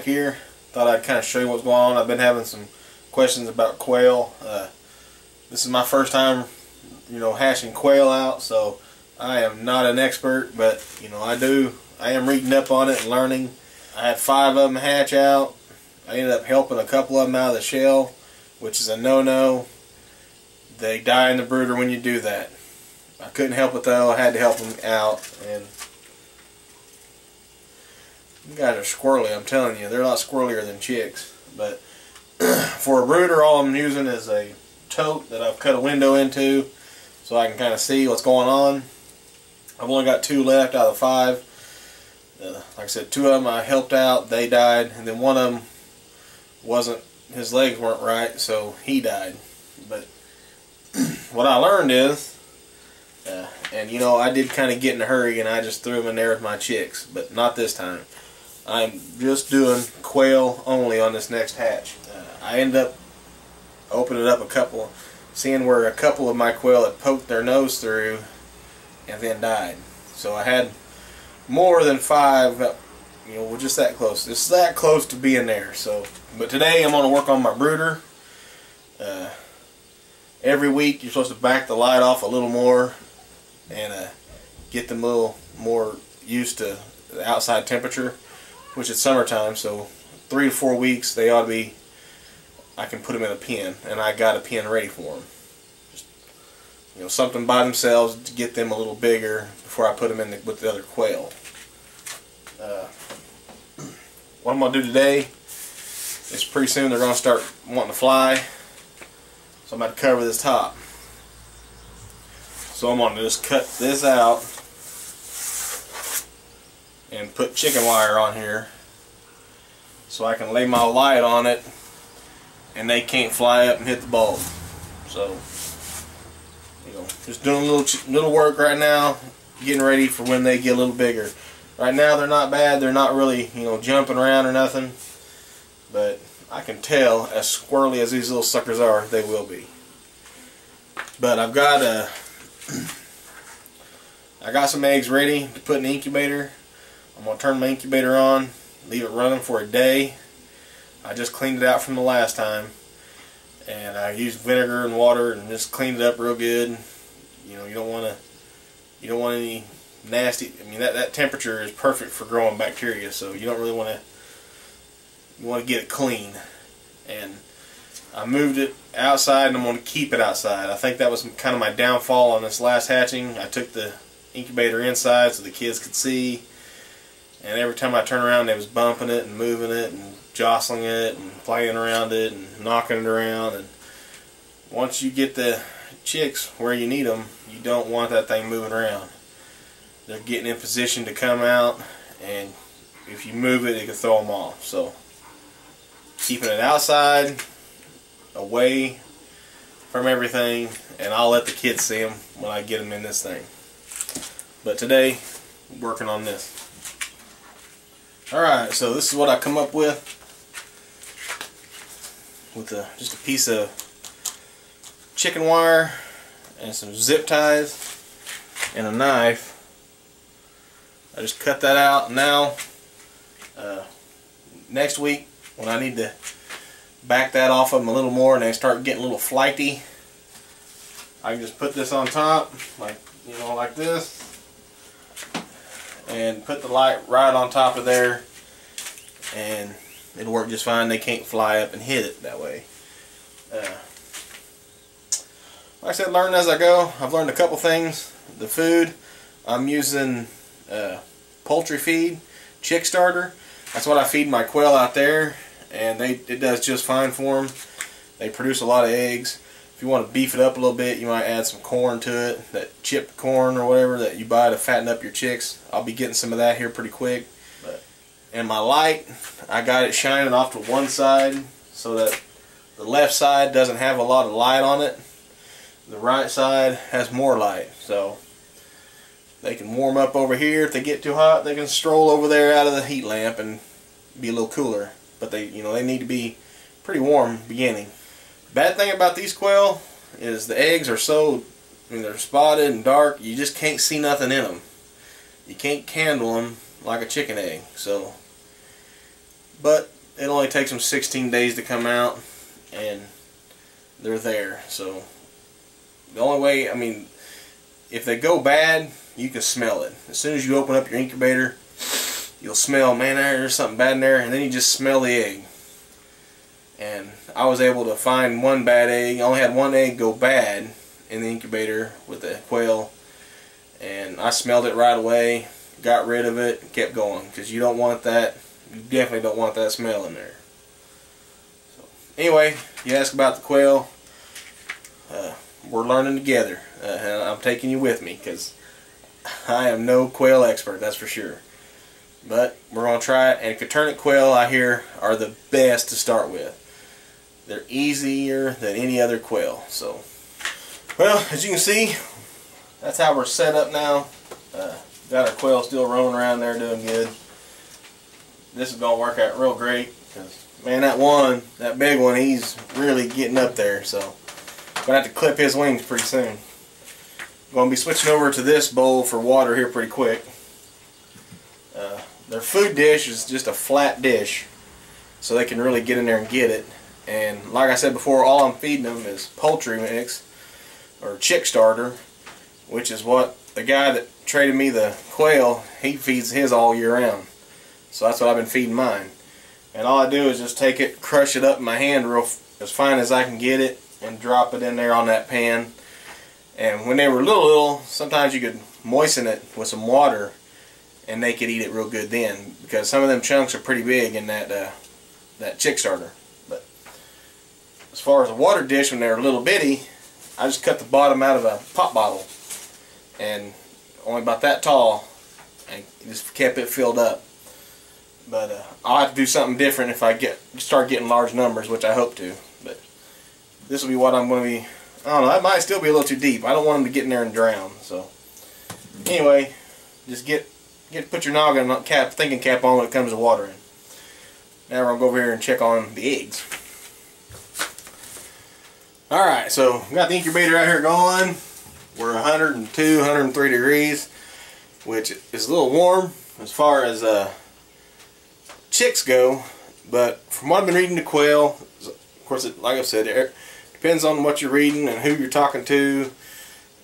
back here. Thought I'd kind of show you what's going on. I've been having some questions about quail. This is my first time, hatching quail out, so I am not an expert, but I am reading up on it and learning. I had 5 of them hatch out. I ended up helping a couple of them out of the shell, which is a no-no. They die in the brooder when you do that. I couldn't help it though. I had to help them out, and you guys are squirrely. I'm telling you, they're a lot squirrelier than chicks. But for a brooder, all I'm using is a tote that I've cut a window into, so I can kind of see what's going on. I've only got 2 left out of the 5. Like I said, 2 of them I helped out, they died, and then one of them his legs weren't right, so he died. But what I learned is, I did kind of get in a hurry and I just threw them in there with my chicks, but not this time. I'm just doing quail only on this next hatch. I ended up opening up seeing where a couple of my quail had poked their nose through and then died. So I had more than 5 that, were just that close. It's that close to being there. So, but today I'm going to work on my brooder. Every week you're supposed to back the light off a little more and get them a little more used to the outside temperature, which is summertime. So 3 to 4 weeks they ought to be. I can put them in a pen, and I got a pen ready for them. Just, something by themselves to get them a little bigger before I put them in with the other quail. What I'm going to do today is pretty soon they're going to start wanting to fly, so I'm going to cover this top. So I'm going to just cut this out and put chicken wire on here so I can lay my light on it and they can't fly up and hit the bulb. So, just doing a little work right now, getting ready for when they get a little bigger. Right now they're not bad. They're not really, jumping around or nothing. But I can tell, as squirrely as these little suckers are, they will be. But I got some eggs ready to put in the incubator. I'm going to turn my incubator on, leave it running for a day. I just cleaned it out from the last time, and I used vinegar and water and just cleaned it up real good. You don't want any nasty. I mean, that temperature is perfect for growing bacteria, so you don't really want to. You want to get it clean. And I moved it outside, and I'm going to keep it outside. I think that was kind of my downfall on this last hatching. I took the incubator inside so the kids could see, and every time I turned around they was bumping it and moving it and jostling it and playing around it and knocking it around. And once you get the chicks where you need them, you don't want that thing moving around. They're getting in position to come out, and if you move it, it can throw them off. So keeping it outside, away from everything, and I'll let the kids see them when I get them in this thing. But today, I'm working on this. Alright, so this is what I come up with just a piece of chicken wire and some zip ties and a knife. I just cut that out. Now, next week when I need to back that off of them a little more and they start getting a little flighty, I can just put this on top, like this, and put the light right on top of there, and it'll work just fine. They can't fly up and hit it that way. Like I said, learn as I go. I've learned a couple things. The food, I'm using poultry feed, chick starter. That's what I feed my quail out there, and it does just fine for them. They produce a lot of eggs. If you want to beef it up a little bit, you might add some corn to it, that chipped corn or whatever that you buy to fatten up your chicks. I'll be getting some of that here pretty quick. And my light, I got it shining off to one side so that the left side doesn't have a lot of light on it. The right side has more light, so they can warm up over here. If they get too hot, they can stroll over there out of the heat lamp and be a little cooler. But they need to be pretty warm beginning. Bad thing about these quail is the eggs are they're spotted and dark. You just can't see nothing in them. You can't candle them like a chicken egg. So, but it only takes them 16 days to come out, and they're there. So the only way, I mean, if they go bad, you can smell it. As soon as you open up your incubator, you'll smell, man, there's something bad in there, and then you just smell the egg. And I was able to find one bad egg. I only had one egg go bad in the incubator with the quail, and I smelled it right away, got rid of it, kept going, because you don't want that. You definitely don't want that smell in there. So anyway, you ask about the quail. We're learning together, and I'm taking you with me, because I am no quail expert, that's for sure. But we're going to try it, and Coturnic quail, I hear, are the best to start with. They're easier than any other quail. So, well, as you can see, that's how we're set up now. Got our quail still roaming around there doing good. This is going to work out real great, because, man, that big one, he's really getting up there, so I'm going to have to clip his wings pretty soon. I'm going to be switching over to this bowl for water here pretty quick. Their food dish is just a flat dish, so they can really get in there and get it. And like I said before, all I'm feeding them is poultry mix, or chick starter, which is what the guy that traded me the quail, he feeds his all year round. So that's what I've been feeding mine. And all I do is just take it, crush it up in my hand as fine as I can get it, and drop it in there on that pan. And when they were little, sometimes you could moisten it with some water, and they could eat it real good then, because some of them chunks are pretty big in that chick starter. But as far as a water dish, when they're little bitty, I just cut the bottom out of a pop bottle, and only about that tall, and just kept it filled up. But I'll have to do something different if I start getting large numbers, which I hope to. But this will be what I'm going to be. I don't know, that might still be a little too deep. I don't want them to get in there and drown. So anyway, just put your noggin thinking cap on when it comes to watering. Now we're going to go over here and check on the eggs. Alright, so we got the incubator out here going. We're 102, 103 degrees, which is a little warm as far as chicks go. But from what I've been reading to quail, of course, like I said, it depends on what you're reading and who you're talking to,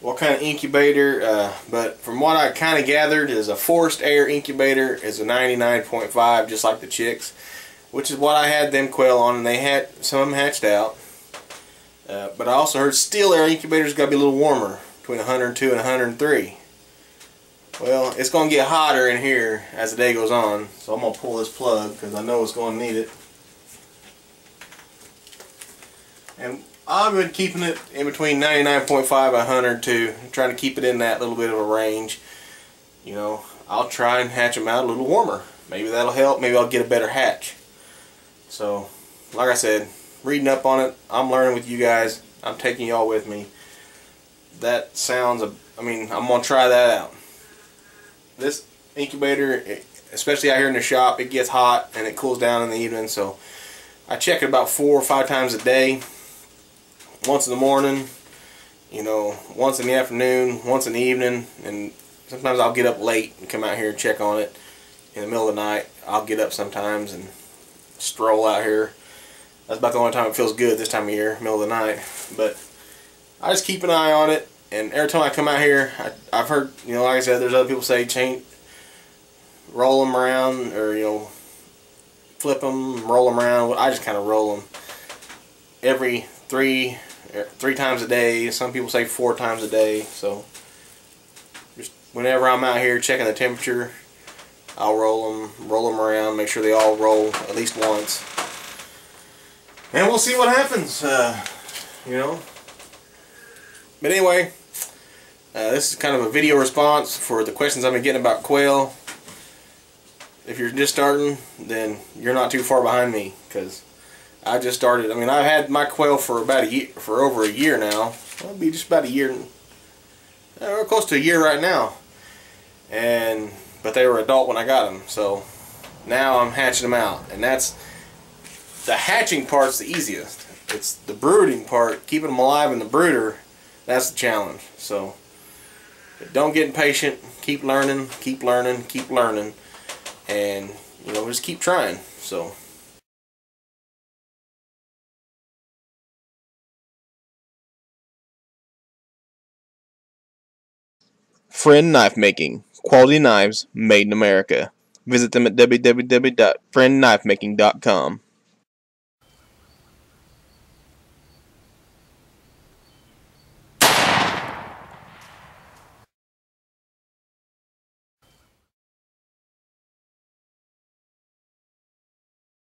what kind of incubator, but from what I kind of gathered is a forced air incubator is a 99.5, just like the chicks, which is what I had them quail on, and they had some of them hatched out. But I also heard steel air incubators got to be a little warmer, between 102 and 103. Well, it's going to get hotter in here as the day goes on, so I'm going to pull this plug because I know it's going to need it. And I've been keeping it in between 99.5 and 102, trying to keep it in that little bit of a range. You know, I'll try and hatch them out a little warmer. Maybe that'll help. Maybe I'll get a better hatch. So, like I said, reading up on it, I'm learning with you guys. I'm taking y'all with me. That sounds, I mean, I'm going to try that out. This incubator, especially out here in the shop, it gets hot and it cools down in the evening, so I check it about 4 or 5 times a day. Once in the morning, you know, once in the afternoon, once in the evening, and sometimes I'll get up late and come out here and check on it in the middle of the night. I'll get up sometimes and stroll out here. That's about the only time it feels good this time of year, middle of the night. But I just keep an eye on it, and every time I come out here, I've heard, you know, like I said, there's other people say roll them around, or, you know, flip them, roll them around. I just kind of roll them every three times a day. Some people say 4 times a day. So just whenever I'm out here checking the temperature, I'll roll them around, make sure they all roll at least once, and we'll see what happens. You know. But anyway, this is kind of a video response for the questions I've been getting about quail. If you're just starting, then you're not too far behind me, because I just started. I mean, I've had my quail for about a year, for over a year now. It'll be just about a year, we're close to a year right now. But they were adult when I got them, so now I'm hatching them out, and that's the hatching part's the easiest. It's the brooding part, keeping them alive in the brooder. That's the challenge. So don't get impatient. Keep learning, keep learning, keep learning, and you know, just keep trying. So. Friend Knife Making. Quality knives made in America. Visit them at www.friendknifemaking.com.